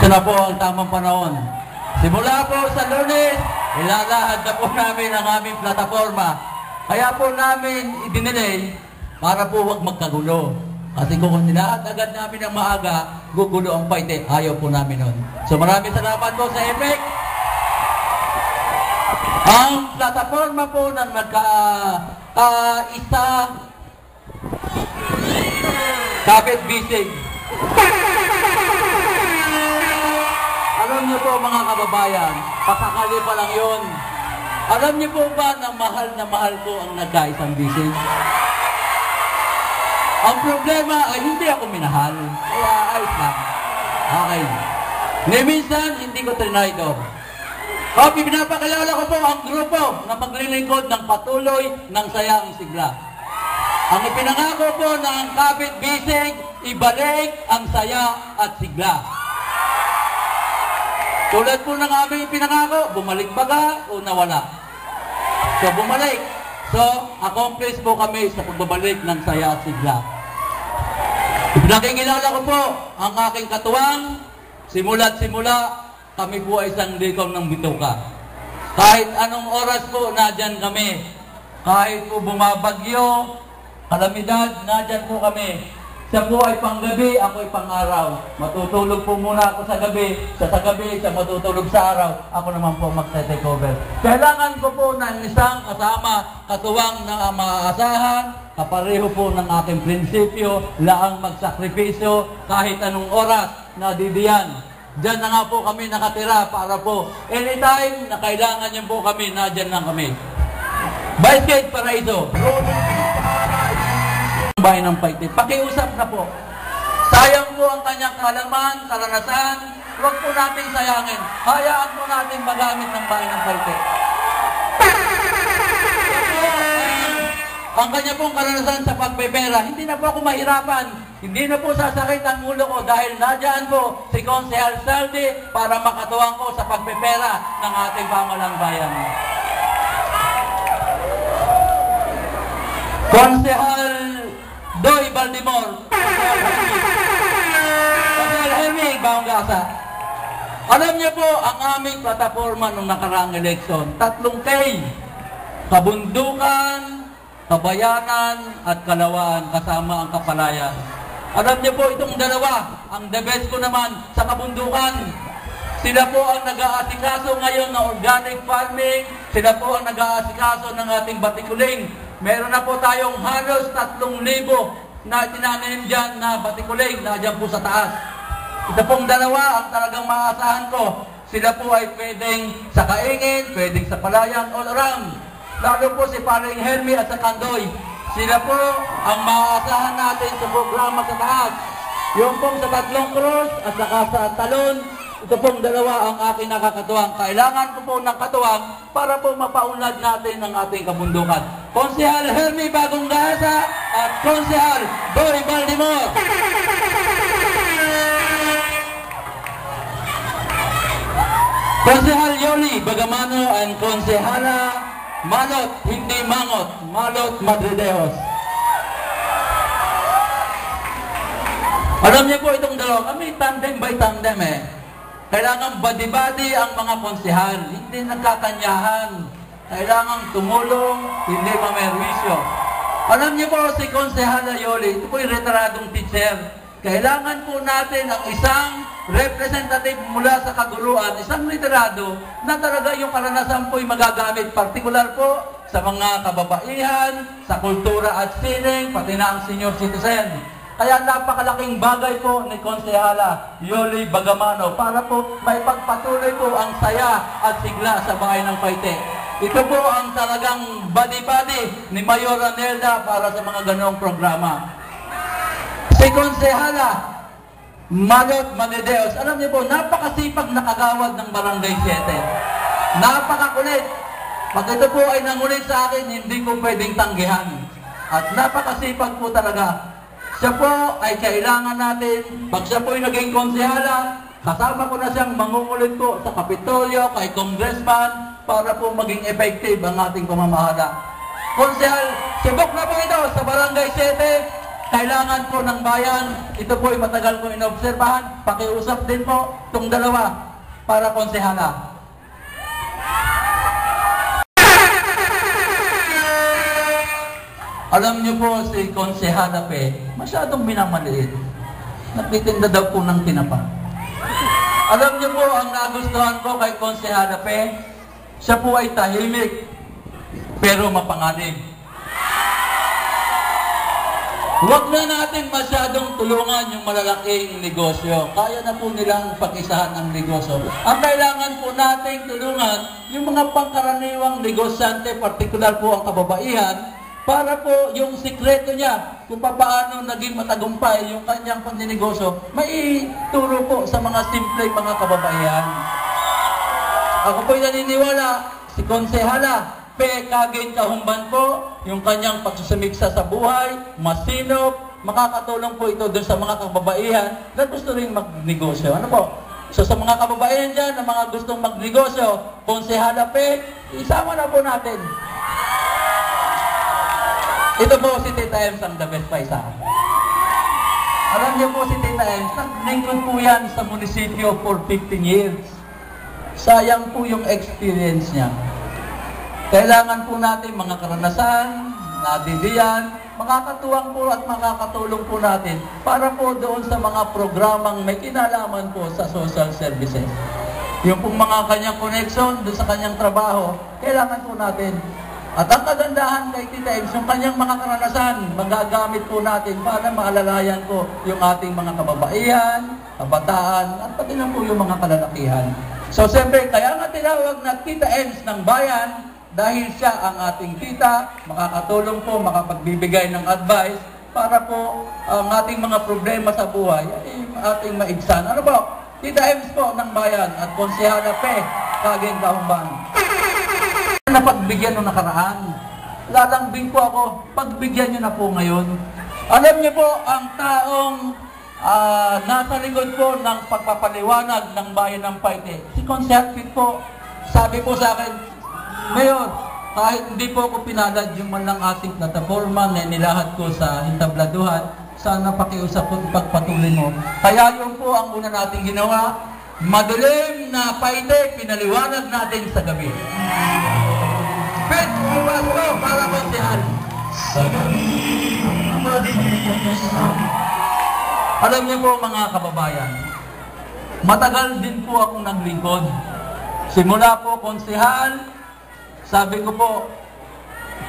Ito na po ang tamang panahon. Simula po sa Lunes, ilalahad na po namin ang aming plataforma. Kaya po namin idinelay para po huwag magkagulo. Kasi kung nilahat agad namin ng maaga, gugulo ang paite. Ayaw po namin nun. So maraming salamat po sa EPEC. Ang plataforma po ng magka-isa kapit-bisig. Alam niyo po mga kababayan, pasakali pa lang yun. Alam niyo po ba na mahal ko ang nagkaisang bisig? Ang problema ay hindi ako minahal. Kaya ayos lang. Okay. Minsan, hindi ko trinidor. Okay, pinapakilala ko po ang grupo na maglilingkod ng patuloy ng sayang sigla. Ang ipinangako po ng kapit-bisig, ibalik ang saya at sigla. Tulad po ng aming ipinangako, bumalik baga o nawala. So, bumalik. So, accomplish po kami sa pagbabalik ng saya at sigla. Nakikilala ko po ang aking katuwang, simula't simula, kami po ay isang likom ng bituka. Kahit anong oras po, nadyan kami. Kahit po bumabagyo, kalamidad, nadyan po kami. Siya po ay panggabi, ako ay pang-araw. Matutulog po muna ako sa gabi, siya sa gabi, siya matutulog sa araw. Ako naman po magte-take over. Kailangan ko po ng isang kasama, katuwang na maaasahan, kapareho po ng aking prinsipyo, laang magsakripisyo, kahit anong oras na didiyan. Diyan na nga po kami nakatira para po anytime na kailangan niyo po kami, na diyan lang kami. Vice Gate Paraiso. Bayan ng Paite. Pakiusap na po. Sayang po ang kanyang kaalaman, karanasan. Huwag po natin sayangin. Hayaan po natin magamit ng bayan ng Paite. Ang kanya pong karanasan sa pagpepera, hindi na po ako mahirapan. Hindi na po sasakit ang ulo ko dahil nadyan po si Konsehal Saldi para makatuwang ko sa pagpepera ng ating pamalang bayan. Konsehal Doy Baldimor, Konsehal Hermie Baonggasa. Alam niyo po, ang aming plataforma nung nakaraang eleksyon, 3 K. Kabundukan, kabayanan at kalawaan kasama ang kapalayan. Alam niyo po itong dalawa, ang the best ko naman sa kabundukan. Sila po ang nag-aasikaso ngayon ng organic farming, sila po ang nag-aasikaso ng ating batikuling. Meron na po tayong halos 3,000 na tinanim dyan na batikuling na dyan po sa taas. Ito pong dalawa ang talagang maaasahan ko. Sila po ay pwedeng sa Kaingin, pwedeng sa Palayan, all around. Lalo po si Paring Hermie at sa Kandoy. Sila po ang maaasahan natin sa programa sa taas. Yung pong sa 3 Cross at saka sa Talon, ito pong dalawa ang aking nakakatuwang. Kailangan ko po ng katuwang para po mapaunlad natin ang ating kabundukan. Konsehal Hermie Baonggasa at Konsehal Doy Baldimor. Konsehal Yoli Bagamano and Konsehala Malot, hindi Mangot, Malot Madridejos. Alam niyo po itong dalawa, kami tandem by tandem eh. Kailangan badi-badi ang mga konsehal, hindi nagkakanyahan. Kailangan tumulong, hindi mamerwisyo. Alam niyo po si Konsehal Yoli, ito po yung retiradong teacher. Kailangan po natin ang isang representative mula sa kaguluhan, isang literado na talaga yung karanasan po'y magagamit, partikular po sa mga kababaihan, sa kultura at sining, pati na ang senior citizen. Kaya napakalaking bagay po ni Konsehala Yoli Bagamano para po may pagpatuloy po ang saya at sigla sa bahay ng Paite. Ito po ang talagang badi-badi ni Mayor Anelda para sa mga ganong programa. Si Konsehala Malot Madridejos, alam niyo po, napakasipag na kagawad ng Barangay 7. Napakakulit. Pag ito po ay nangulit sa akin, hindi ko pwedeng tanggihan. At napakasipag po talaga. Siya po ay kailangan natin, pag siya po ay naging konsehala, kasama ko na siyang mangungulit po sa Kapitolyo, kay Congressman, para po maging effective ang ating pamamahala. Konsehal, subok na po ito sa Barangay 7. kailangan po ng bayan, ito po ay matagal ko inobserbahan, pakiusap din po itong dalawa para konsehala. Alam niyo po si Konsehala Pe, masyadong minamaliit. Nagtitinda daw po ng tinapa. Alam niyo po, ang nagustuhan ko kay Konsehala Pe, siya po ay tahimik, pero mapanganib. Huwag na natin masyadong tulungan yung malalaking negosyo. Kaya na po nilang pakisahan ang negosyo. Ang kailangan po nating tulungan, yung mga pangkaraniwang negosyante, partikular po ang kababaihan, para po yung sikreto niya kung paano naging matagumpay yung kanyang pagninegosyo, may turo po sa mga simple mga kababaihan. Ako po'y naniniwala, si Konsehala Pe Kagin Kahumban po, yung kanyang pagsusimiksa sa buhay, masinop, makakatulong po ito doon sa mga kababaihan na gusto rin magnegosyo. Ano po? So sa mga kababaihan dyan na mga gustong magnegosyo, Konsehala Pe, isama na po natin. Ito po si Tita Ems ang the best pa isa. Alam niyo po si Tita Ems, naglingkod po yan sa munisipyo for 15 years. Sayang po yung experience niya. Kailangan po natin mga karanasan, nadidiyan, makakatuwang po at makakatulong po natin para po doon sa mga programang may kinalaman po sa social services. Yung pong mga kanyang connection doon sa kanyang trabaho, kailangan po natin. At ang kagandahan kay Tita Ems, yung kanyang mga karanasan, magagamit po natin para maalalayan po yung ating mga kababaihan, kabataan, at pati na po yung mga kalalakihan. So, siyempre, kaya nga tinawag na Tita Ems ng bayan, dahil siya ang ating tita, makakatulong po, makapagbibigay ng advice, para po ang ating mga problema sa buhay ay ating maigsan. Ano po? Tita Ems po ng bayan at Konsehala Pe Kagin Kahumban. Napagbigyan nung nakaraan. Lalambing po ako, pagbigyan nyo na po ngayon. Alam niyo po, ang taong nasa likod po ng pagpapaliwanag ng bayan ng Paite, si Konsehala Pe po, sabi po sa akin, Mayor, kahit hindi po ako pinalad yung man lang ating plataforma na nilahat ko sa hintabladuhan, sana pakiusap po pagpatuloy mo. Kaya yun po ang una nating ginawa, madilim na Paite, pinaliwanag natin sa gabi. Pet, buwas ko para Konsehal. Alam niyo po mga kababayan, matagal din po akong naglingkod. Simula po Konsehal, sabi ko po,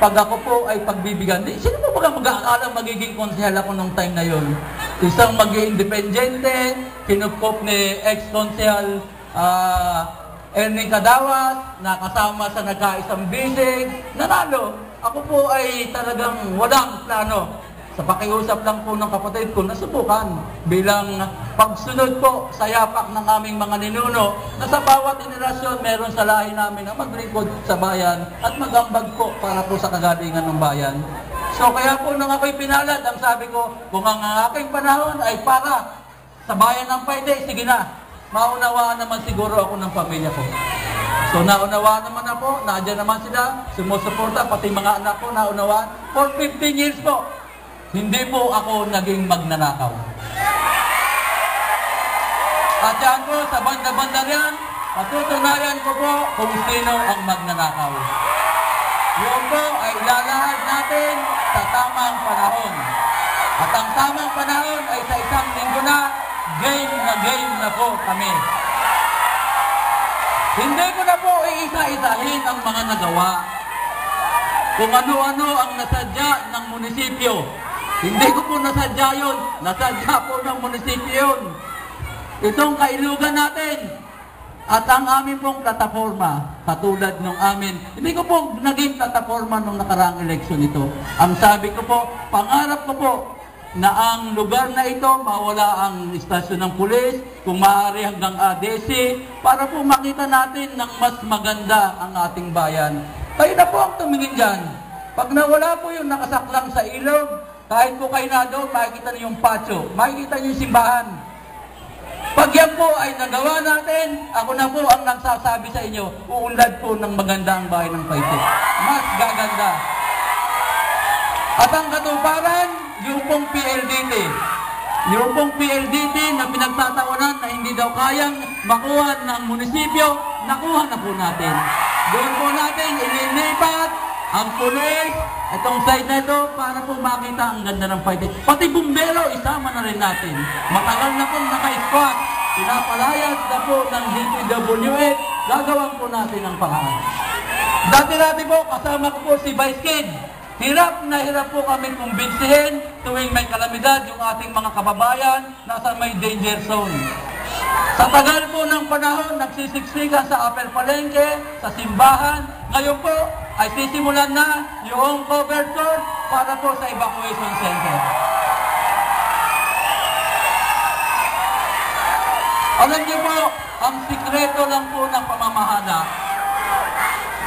pag ako po ay pagbibigyan, sino po ba mag-aakala magiging konsehal ako nung time na yon? Isang maging independyente, kinupkop ni ex-konsehal Ernie Cadawas, nakasama sa nagkaisang bisig, nanalo. Ako po ay talagang walang plano. Sa pakiusap lang po ng kapatid ko, nasubukan bilang pagsunod po sa yapak ng aming mga ninuno na sa bawat henerasyon meron sa lahi namin na maglingkod sa bayan at magambag po para po sa kagalingan ng bayan. So kaya po nung ako'y pinalad, ang sabi ko, kung ang aking panahon ay para sa bayan ng Paite, sige na, maunawaan naman siguro ako ng pamilya ko. So naunawaan naman ako, nandiyan naman sila, sumusuporta, pati mga anak ko naunawaan. For 15 years po, hindi po ako naging magnanakaw. At yan po, sa banda-banda yan, patutunayan ko po kung sino ang magnanakaw. Yun po ay ilalahad natin sa tamang panahon. At ang tamang panahon ay sa isang linggo na game na po kami. Hindi ko na po iisa-isahin ang mga nagawa. Kung ano-ano ang nasadya ng munisipyo. Hindi ko po nasadya yun. Nasadya po ng munisipyo yun. Itong kailugan natin. At ang amin pong plataforma, katulad ng amin, hindi ko po naging plataforma nung nakaraang eleksyon ito. Ang sabi ko po, pangarap ko po, na ang lugar na ito, mawala ang istasyon ng pulis, kung maaari hanggang ADC, para po makita natin ng mas maganda ang ating bayan. Kayo na po ang tumingin dyan. Pag nawala po yung nakasaklang sa ilog, kahit po kayo na doon, makikita niyo yung patio, makikita niyo yung simbahan. Pag yan po ay nagawa natin, ako na po ang nagsasabi sa inyo, uunlad po ng maganda ang bayan ng Paite. Mas gaganda. At ang katuparan, yung pong PLDT. Yung pong PLDT na pinagtatawanan na hindi daw kayang makuha ng munisipyo, nakuha na po natin. Doon po natin ililipat ang pulis, itong side na ito, para po makita ang ganda ng fighting. Pati bumbero, isama na rin natin. Matagal na pong naka-squat. Pinapalayas na po ng DPWH, gagawin po natin ang pangalan. Dati-dati po, kasama ko po si Vice Kid. Hirap na hirap po kami kumbinsihin tuwing may kalamidad yung ating mga kababayan nasa may danger zone. Sa tagal po ng panahon, nagsisiksikan sa Upper Palengke, sa simbahan. Ngayon po ay sisimulan na yung coverture para po sa evacuation center. Alam niyo po, ang sikreto lang po ng pamamahala,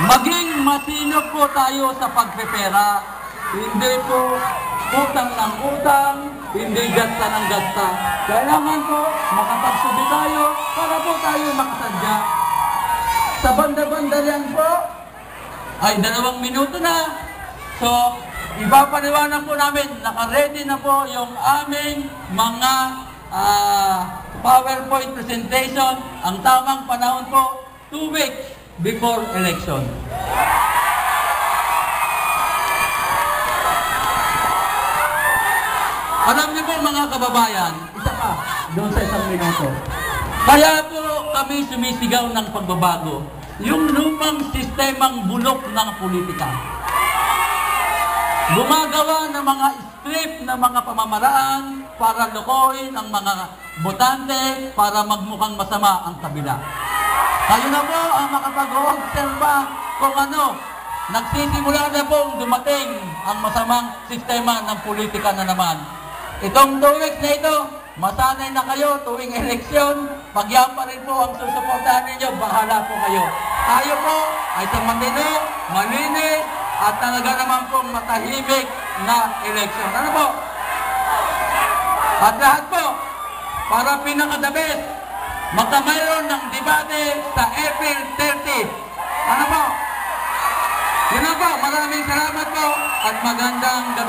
maging masinop po tayo sa pagpepera. Hindi po utang ng utang, hindi gasta ng gasta. Kailangan po makapagsubi tayo para po tayo makasadya. Sa banda-banda yan po, ay 2 minuto na. So, ipapaliwanag po namin, naka-ready na po yung aming mga PowerPoint presentation. Ang tamang panahon po, 2 weeks before election. Alam niyo po mga kababayan, isa pa, doon sa 1 minuto. Kaya po kami sumisigaw ng pagbabago. Yung lumang sistemang bulok ng politika. Gumagawa ng mga script na mga pamamaraan para lokohin ang mga botante para magmukhang masama ang kabila. Kayo na po ang makapag-obserba kung ano, nagsisimula na pong dumating ang masamang sistema ng politika na naman. Itong 2 weeks na ito, masanay na kayo tuwing eleksyon, pagyan pa rin po ang susuportahan ninyo, bahala po kayo. Tayo po ay sa matino, malinis, at talaga naman pong matahimik na eleksyon. Ano po? At lahat po, para pinaka-the best, magkamayroon ng debate sa April 30. Ano po? Yun na po, maraming salamat po at magandang gabi.